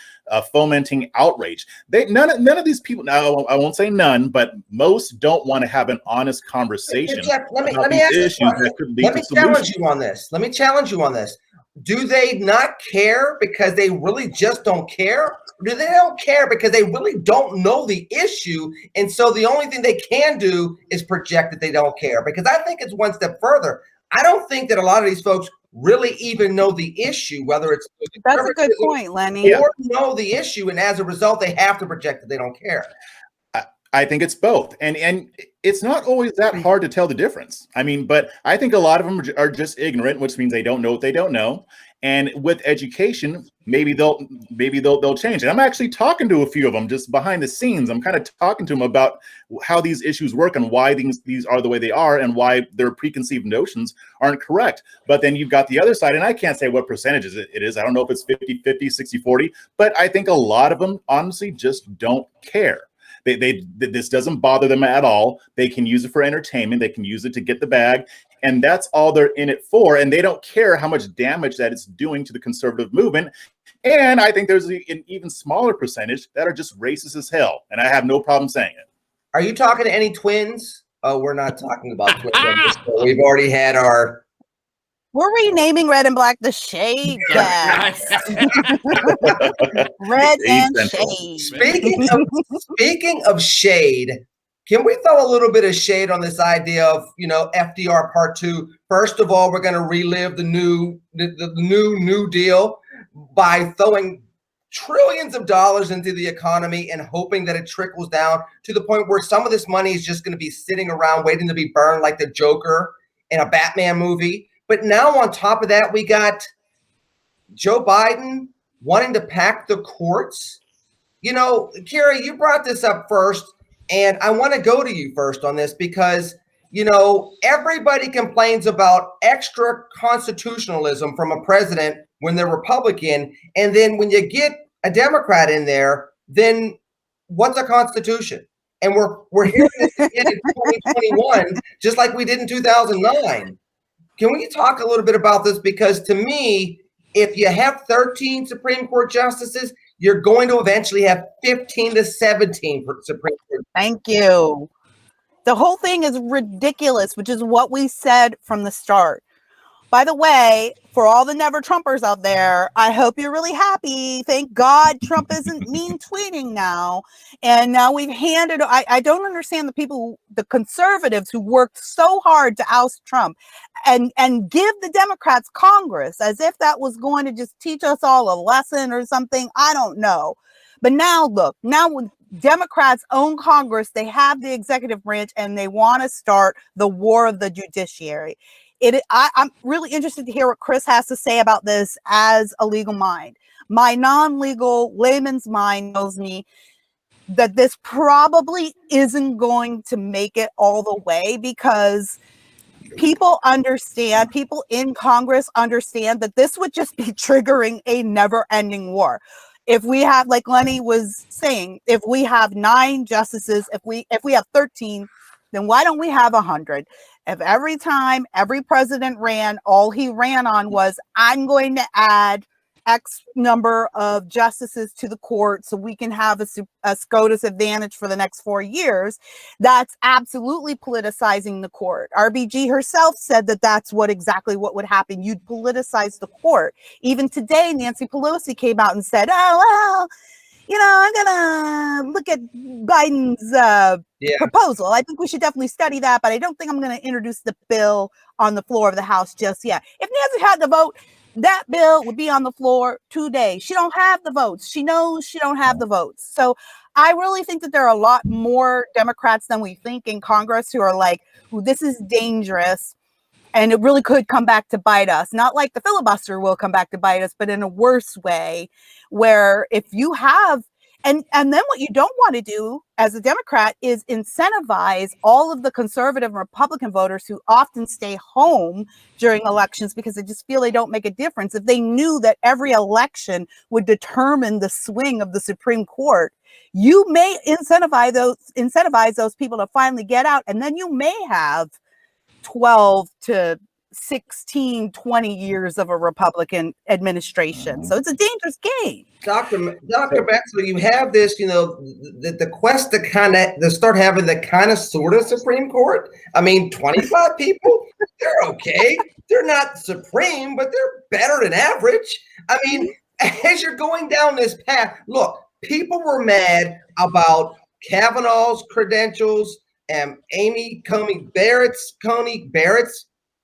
fomenting outrage. None of these people, now I won't say none, but most don't want to have an honest conversation. Jeff, let me challenge you on this. Let me challenge you on this. Do they not care because they really just don't care? Or do they don't care because they really don't know the issue? And so the only thing they can do is project that they don't care? Because I think it's one step further. I don't think that a lot of these folks really even know the issue, whether it's That's a good point, Lenny. or know the issue, and as a result, they have to project that they don't care. I think it's both, and it's not always that hard to tell the difference. I mean, but I think a lot of them are just ignorant, which means they don't know what they don't know. And with education, maybe they'll change. And I'm actually talking to a few of them just behind the scenes. I'm kind of talking to them about how these issues work and why these are the way they are and why their preconceived notions aren't correct. But then you've got the other side, and I can't say what percentages it is. I don't know if it's 50-50, 60-40, but I think a lot of them honestly just don't care. This doesn't bother them at all. They can use it for entertainment. They can use it to get the bag. And that's all they're in it for. And they don't care how much damage that it's doing to the conservative movement. And I think there's an even smaller percentage that are just racist as hell. And I have no problem saying it. Are you talking to any twins? Oh, we're not talking about twins. We've already had our... We're renaming Red and Black the Shade Cast. Red and Shade. Speaking of shade, can we throw a little bit of shade on this idea of, FDR Part 2? First of all, we're going to relive the new Deal by throwing trillions of dollars into the economy and hoping that it trickles down to the point where some of this money is just going to be sitting around waiting to be burned like the Joker in a Batman movie. But now on top of that, we got Joe Biden wanting to pack the courts. Kira, you brought this up first, and I want to go to you first on this because, everybody complains about extra constitutionalism from a president when they're Republican. And then when you get a Democrat in there, then what's a constitution? And we're hearing this again in 2021, just like we did in 2009. Can we talk a little bit about this? Because to me, if you have 13 Supreme Court justices, you're going to eventually have 15 to 17 Supreme Court. Thank you. The whole thing is ridiculous, which is what we said from the start. By the way, for all the never Trumpers out there, I hope you're really happy. Thank God Trump isn't mean tweeting now. And now we've handed, I don't understand the conservatives who worked so hard to oust Trump and give the Democrats Congress as if that was going to just teach us all a lesson or something. I don't know. But now look, when Democrats own Congress, they have the executive branch and they want to start the war of the judiciary. I'm really interested to hear what Chris has to say about this as a legal mind. My non-legal layman's mind tells me that this probably isn't going to make it all the way because people in Congress understand that this would just be triggering a never-ending war. If we have, like Lenny was saying, if we have 9 justices, if we have 13, then why don't we have 100? If every time every president ran, all he ran on was, I'm going to add X number of justices to the court so we can have a SCOTUS advantage for the next 4 years, that's absolutely politicizing the court. RBG herself said that that's exactly what would happen. You'd politicize the court. Even today, Nancy Pelosi came out and said, I'm going to look at Biden's proposal. I think we should definitely study that, but I don't think I'm going to introduce the bill on the floor of the House just yet. If Nancy had the vote, that bill would be on the floor today. She don't have the votes. She knows she don't have the votes. So I really think that there are a lot more Democrats than we think in Congress who are like, this is dangerous. And it really could come back to bite us. Not like the filibuster will come back to bite us, but in a worse way, where if you have, and then what you don't want to do as a Democrat is incentivize all of the conservative and Republican voters who often stay home during elections because they just feel they don't make a difference. If they knew that every election would determine the swing of the Supreme Court, you may incentivize those people to finally get out, and then you may have 12 to 16, 20 years of a Republican administration. So it's a dangerous game. Dr. Metzler, you have this, the quest to start having the kind of sort of Supreme Court. I mean, 25 people, they're okay. They're not supreme, but they're better than average. I mean, as you're going down this path, look, people were mad about Kavanaugh's credentials and Amy Coney Barrett's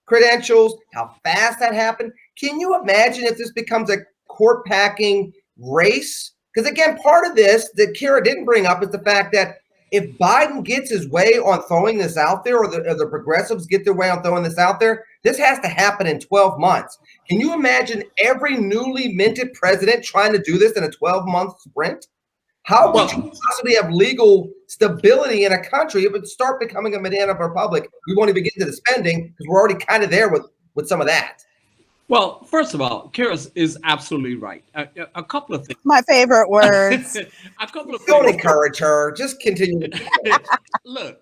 credentials, how fast that happened. Can you imagine if this becomes a court packing race? Because again, part of this that Kira didn't bring up is the fact that if Biden gets his way on throwing this out there, or the progressives get their way on throwing this out there, this has to happen in 12 months. Can you imagine every newly minted president trying to do this in a 12-month sprint? How would you possibly have legal stability in a country if it start becoming a banana republic? We won't even get into the spending because we're already kind of there with some of that. Well, first of all, Kira is absolutely right. A couple of things. My favorite words. A couple of Don't things. encourage her. Just continue. Look,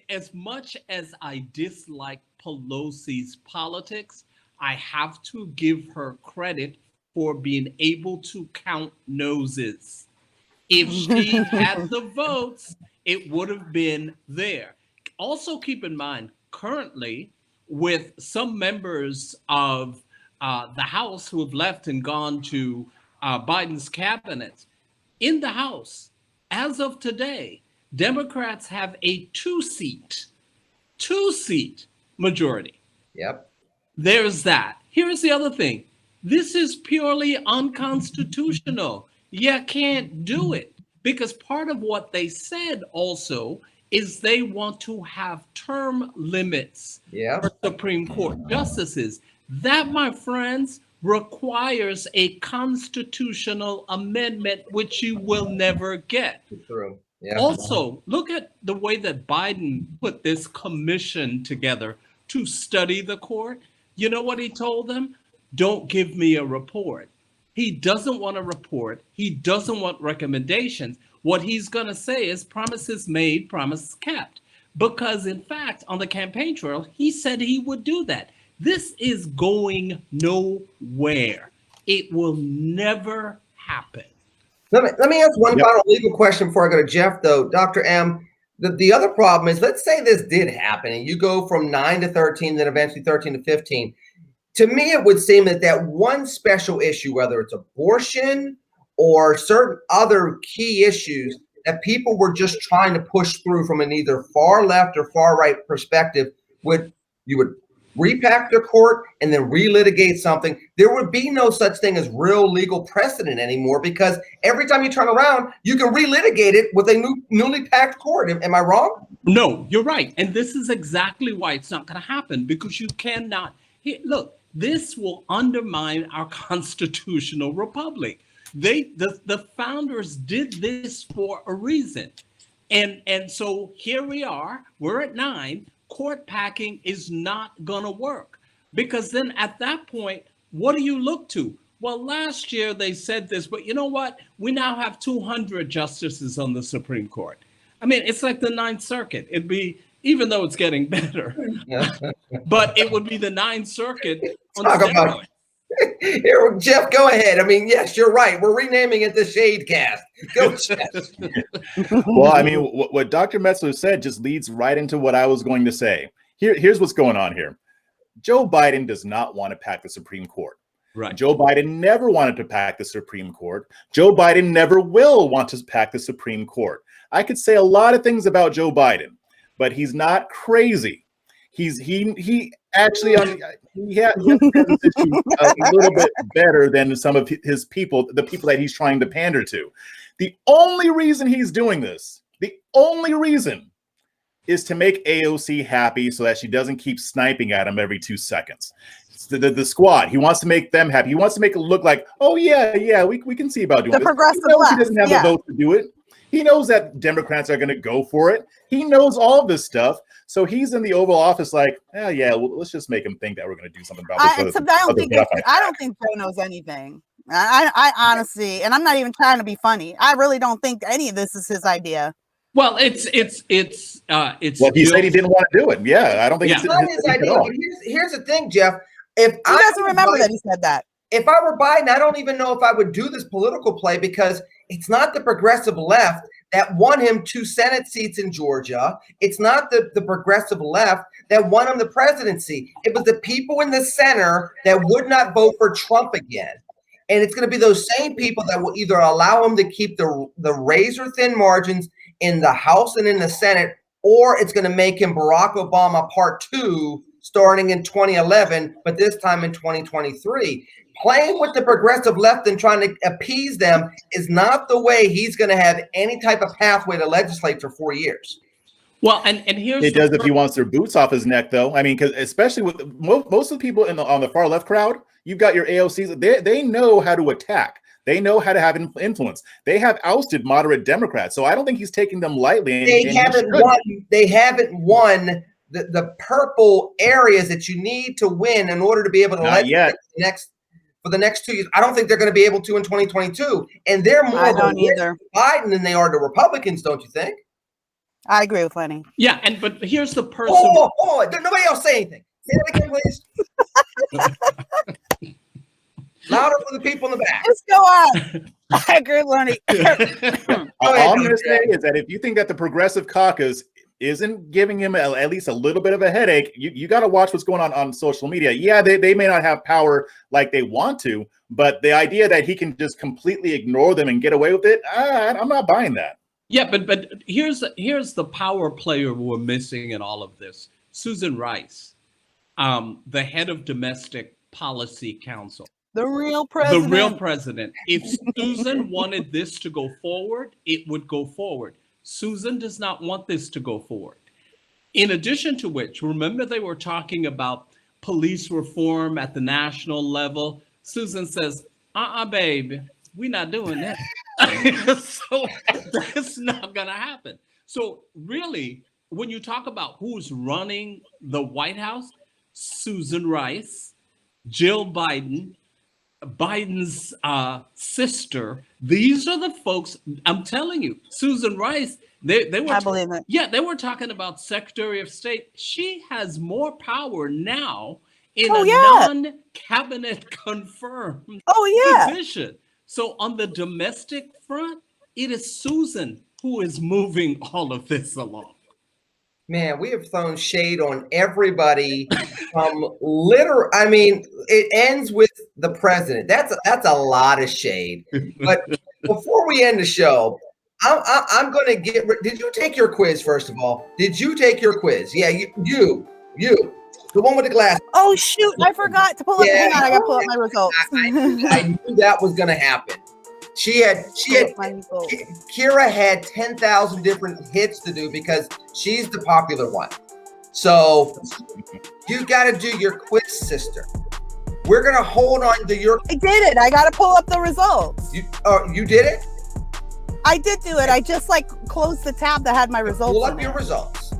as much as I dislike Pelosi's politics, I have to give her credit for being able to count noses. If she had the votes, it would have been there. Also, keep in mind, currently, with some members of the House who have left and gone to Biden's cabinet, in the House, as of today, Democrats have a two-seat majority. Yep. There's that. Here's the other thing. This is purely unconstitutional. You can't do it because part of what they said also is they want to have term limits for Supreme Court justices. That, my friends, requires a constitutional amendment, which you will never get. True. Yeah. Also, look at the way that Biden put this commission together to study the court. You know what he told them? Don't give me a report. He doesn't want a report. He doesn't want recommendations. What he's going to say is promises made, promises kept. Because, in fact, on the campaign trail, he said he would do that. This is going nowhere. It will never happen. Let me ask one final legal question before I go to Jeff, though. Dr. M, the other problem is, let's say this did happen and you go from 9 to 13, then eventually 13 to 15. To me, it would seem that one special issue, whether it's abortion or certain other key issues that people were just trying to push through from an either far left or far right perspective, you would repack the court and then relitigate something. There would be no such thing as real legal precedent anymore because every time you turn around, you can relitigate it with a newly packed court. Am I wrong? No, you're right. And this is exactly why it's not going to happen, because you cannot. Look, this will undermine our constitutional republic. The founders did this for a reason. And so here we are, we're at 9. Court packing is not going to work, because then at that point, what do you look to? Well, last year they said this, but you know what? We now have 200 justices on the Supreme Court. I mean, it's like the Ninth Circuit. It'd be, even though it's getting better, but it would be the Ninth Circuit on steroids. Here, Jeff, go ahead. I mean, yes, you're right. We're renaming it the Shadecast. Go, Jeff. Well, I mean, what Dr. Metzler said just leads right into what I was going to say. Here's what's going on here. Joe Biden does not want to pack the Supreme Court. Right. Joe Biden never wanted to pack the Supreme Court. Joe Biden never will want to pack the Supreme Court. I could say a lot of things about Joe Biden, but he's not crazy. He actually he has this issue a little bit better than some of his people, the people that he's trying to pander to. The only reason he's doing this, the only reason, is to make AOC happy so that she doesn't keep sniping at him every 2 seconds. It's the squad. He wants to make them happy. He wants to make it look like, oh yeah, we can see about doing the this. Progressive He left. doesn't have the vote to do it. He knows that Democrats are going to go for it. He knows all this stuff. So he's in the Oval Office like, well, let's just make him think that we're going to do something about this. I don't think Joe knows anything. I honestly, and I'm not even trying to be funny, I really don't think any of this is his idea. Well, it's well, he said he didn't want to do it. Yeah, I don't think it's not his idea. But here's the thing, Jeff. If he doesn't remember that he said that. If I were Biden, I don't even know if I would do this political play, because it's not the progressive left that won him 2 Senate seats in Georgia. It's not the progressive left that won him the presidency. It was the people in the center that would not vote for Trump again. And it's going to be those same people that will either allow him to keep the razor-thin margins in the House and in the Senate, or it's going to make him Barack Obama Part 2 starting in 2011, but this time in 2023. Playing with the progressive left and trying to appease them is not the way he's going to have any type of pathway to legislate for 4 years. Well, and here's it does if he wants their boots off his neck, though. I mean, because especially with most of the people on the far left crowd, you've got your AOCs. They know how to attack. They know how to have influence. They have ousted moderate Democrats, so I don't think he's taking them lightly. They haven't won the purple areas that you need to win in order to be able to legislate for the next 2 years. I don't think they're going to be able to in 2022, and they're more Biden than they are to Republicans, don't you think? I agree with Lenny. Yeah, but here's the person. Oh, nobody else say anything. Say that again, please. Louder for the people in the back. Just go on. I agree with Lenny. All I'm going to say is that if you think that the Progressive Caucus isn't giving him at least a little bit of a headache, you got to watch what's going on social media. Yeah, they may not have power like they want to, but the idea that he can just completely ignore them and get away with it, I'm not buying that. Yeah, but here's the power player we're missing in all of this. Susan Rice, the head of Domestic Policy Council. The real president. The real president. If Susan wanted this to go forward, it would go forward. Susan does not want this to go forward. In addition to which, remember they were talking about police reform at the national level. Susan says, baby, we're not doing that. So that's not going to happen. So really, when you talk about who's running the White House, Susan Rice, Jill Biden, Biden's sister, these are the folks. I'm telling you, Susan Rice, they were, I believe it. Yeah, they were talking about Secretary of State. She has more power now in non-cabinet confirmed position. So on the domestic front, it is Susan who is moving all of this along. Man, we have thrown shade on everybody from I mean, it ends with the president. That's a lot of shade. But before we end the show, I'm going to get. Did you take your quiz first of all? Did you take your quiz? Yeah, you, the one with the glass. Oh shoot! I forgot to pull up. Hang on, I got to pull up my results. I knew that was going to happen. Kira had 10,000 different hits to do because she's the popular one. So you got to do your quiz, sister. We're going to hold on to your. I did it. I got to pull up the results. You did it? I did do it. I just closed the tab that had my results. Pull up your results.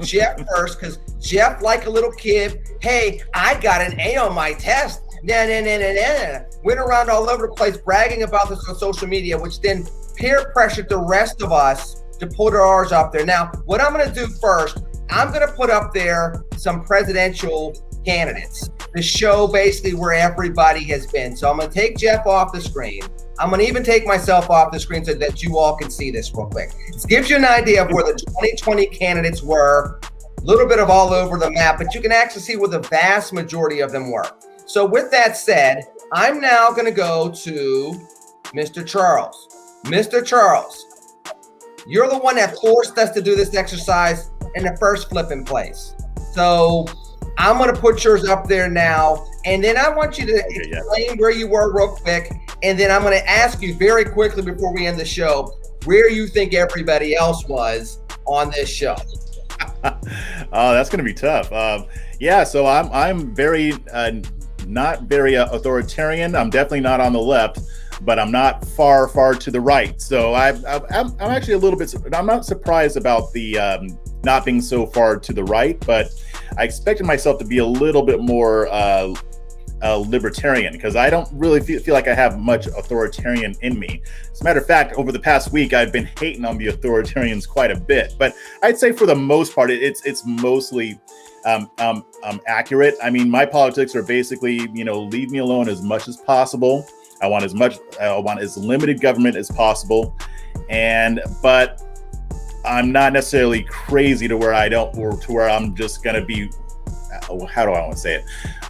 Jeff first, because Jeff, like a little kid, hey, I got an A on my test. Went around all over the place bragging about this on social media, which then peer pressured the rest of us to put ours up there. Now, what I'm going to do first, I'm going to put up there some presidential candidates to show basically where everybody has been. So I'm going to take Jeff off the screen. I'm going to even take myself off the screen so that you all can see this real quick. This gives you an idea of where the 2020 candidates were, a little bit of all over the map, but you can actually see where the vast majority of them were. So with that said, I'm now going to go to Mr. Charles. Mr. Charles, you're the one that forced us to do this exercise in the first flipping place. So I'm going to put yours up there now. And then I want you to explain where you were real quick. And then I'm going to ask you very quickly before we end the show, where you think everybody else was on this show. Oh, that's going to be tough. So I'm very not very authoritarian. I'm definitely not on the left, but I'm not far to the right. So I'm actually a little bit. I'm not surprised about the not being so far to the right, but I expected myself to be a little bit more libertarian because I don't really feel like I have much authoritarian in me. As a matter of fact, over the past week, I've been hating on the authoritarians quite a bit. But I'd say for the most part, it's mostly accurate. I mean, my politics are basically, leave me alone as much as possible. I want as limited government as possible, but I'm not necessarily crazy to where I'm just going to be. How do I want to say it?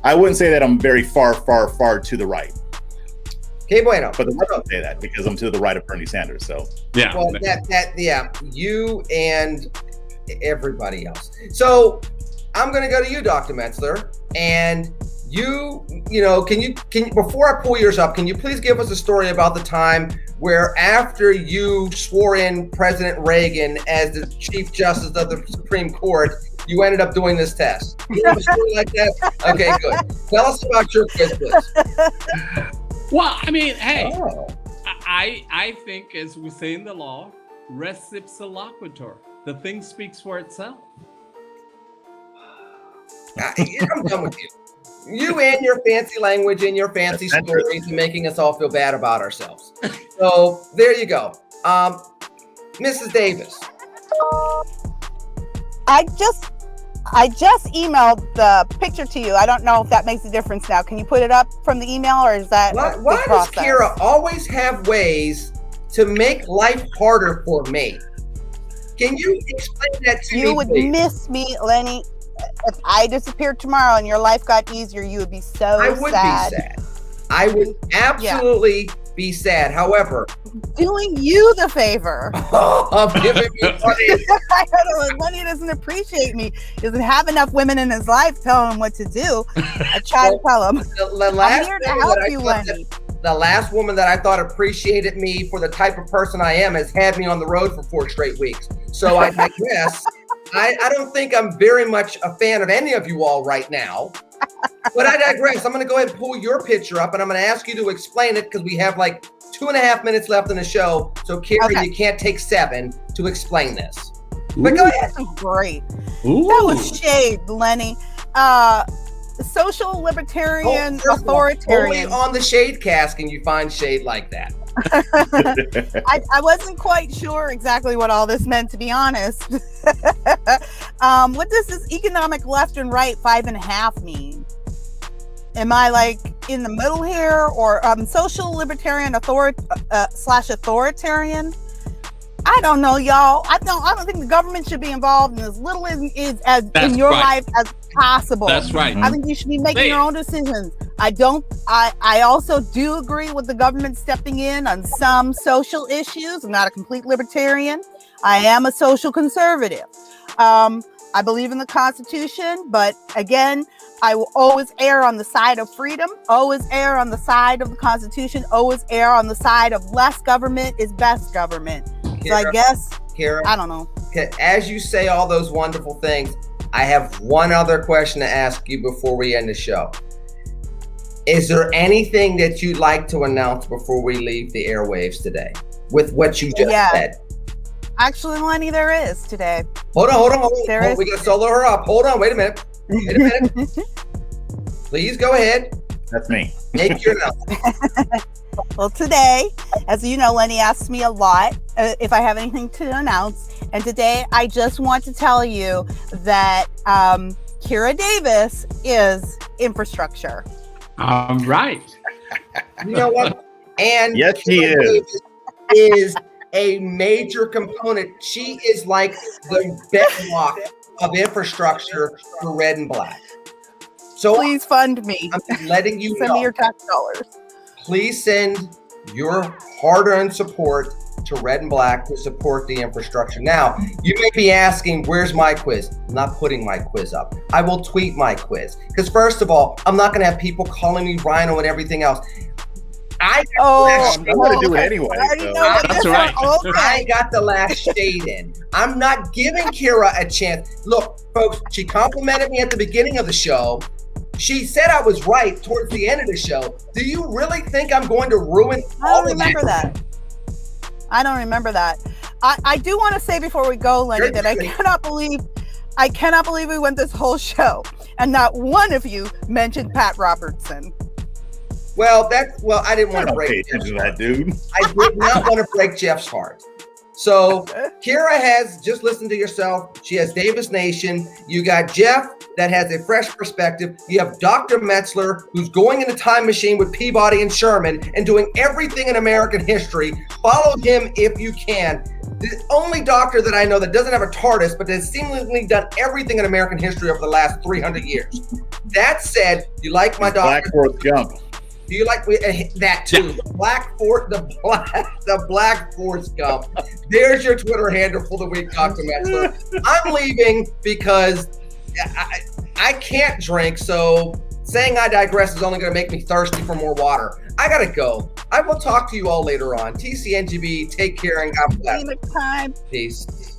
I wouldn't say that I'm very far to the right. Okay, bueno. But the left don't say that because I'm to the right of Bernie Sanders. So yeah. Well, you and everybody else. So I'm going to go to you, Dr. Metzler, and can you before I pull yours up, can you please give us a story about the time where after you swore in President Reagan as the Chief Justice of the Supreme Court, you ended up doing this test? You have a story like that? Okay, good. Tell us about your quiz, please. Well, I mean, hey, I think, as we say in the law, res ipsa loquitur. The thing speaks for itself. I'm done with you. You and your fancy language and your fancy stories and making us all feel bad about ourselves. So there you go. Mrs. Davis. I just emailed the picture to you. I don't know if that makes a difference now. Can you put it up from the email, or is that why does Kira always have ways to make life harder for me? Can you explain that to me, You would please? miss me, Lenny. If I disappeared tomorrow and your life got easier, you would be so sad. I would be sad. I would absolutely be sad. However, doing you the favor of giving me money. Lenny doesn't appreciate me. He doesn't have enough women in his life telling him what to do. I try to tell him. I'm here to help you, Lenny. The last woman that I thought appreciated me for the type of person I am has had me on the road for 4 straight weeks. So I digress. I don't think I'm very much a fan of any of you all right now. But I digress. I'm going to go ahead and pull your picture up, and I'm going to ask you to explain it because we have like 2.5 minutes left in the show. So, Kira, you can't take 7 to explain this. But go ahead. Great. Ooh. That was shade, Lenny. Social libertarian, authoritarian. Only on the Shade Cast can you find shade like that. I wasn't quite sure exactly what all this meant, to be honest. What does this economic left and right 5.5 mean? Am I like in the middle here, or social libertarian slash authoritarian? I don't know, y'all. I don't think the government should be involved in as little as in your life as possible. That's right. I think you should be making your own decisions. I also do agree with the government stepping in on some social issues. I'm not a complete libertarian. I am a social conservative. I believe in the Constitution, but again, I will always err on the side of freedom, always err on the side of the Constitution, always err on the side of less government is best government. Kira, so I guess, Kira, I don't know. As you say all those wonderful things, I have one other question to ask you before we end the show. Is there anything that you'd like to announce before we leave the airwaves today with what you just said? Actually, Lenny, there is today. Hold on. We got to solo her up. Hold on. Wait a minute. Please go ahead. That's me. Make your announcement. Well, today, as you know, Lenny asks me a lot if I have anything to announce. And today, I just want to tell you that Kira Davis is infrastructure. Right. You know what? And yes, she is a major component. She is like the bedrock of infrastructure for Red and Black. So please fund me. I'm letting you send me your tax dollars. Please send your hard-earned support to Red and Black to support the infrastructure. Now, you may be asking, where's my quiz? I'm not putting my quiz up. I will tweet my quiz. Because first of all, I'm not going to have people calling me Rhino and everything else. I'm going to do it anyway. That's right. I got the last shade in. I'm not giving Kira a chance. Look, folks, she complimented me at the beginning of the show. She said I was right towards the end of the show. Do you really think I'm going to ruin all of that? I don't remember that. I do want to say before we go, Lenny, that I cannot believe we went this whole show and not one of you mentioned Pat Robertson. Well, I didn't want to break attention to that dude. I did not want to break Jeff's heart. So Kira has, just listen to yourself. She has Davis Nation. You got Jeff that has a fresh perspective. You have Dr. Metzler, who's going in a time machine with Peabody and Sherman and doing everything in American history. Follow him if you can. The only doctor that I know that doesn't have a TARDIS, but has seemingly done everything in American history over the last 300 years. That said, you like my doctor? Black Forrest Gump. Do you like that too? The Black Forrest Gump. There's your Twitter handle for the week, Dr. Metzler. I'm leaving because I can't drink, so saying I digress is only going to make me thirsty for more water. I got to go. I will talk to you all later on. TCNGB, take care and God bless. Time. Peace.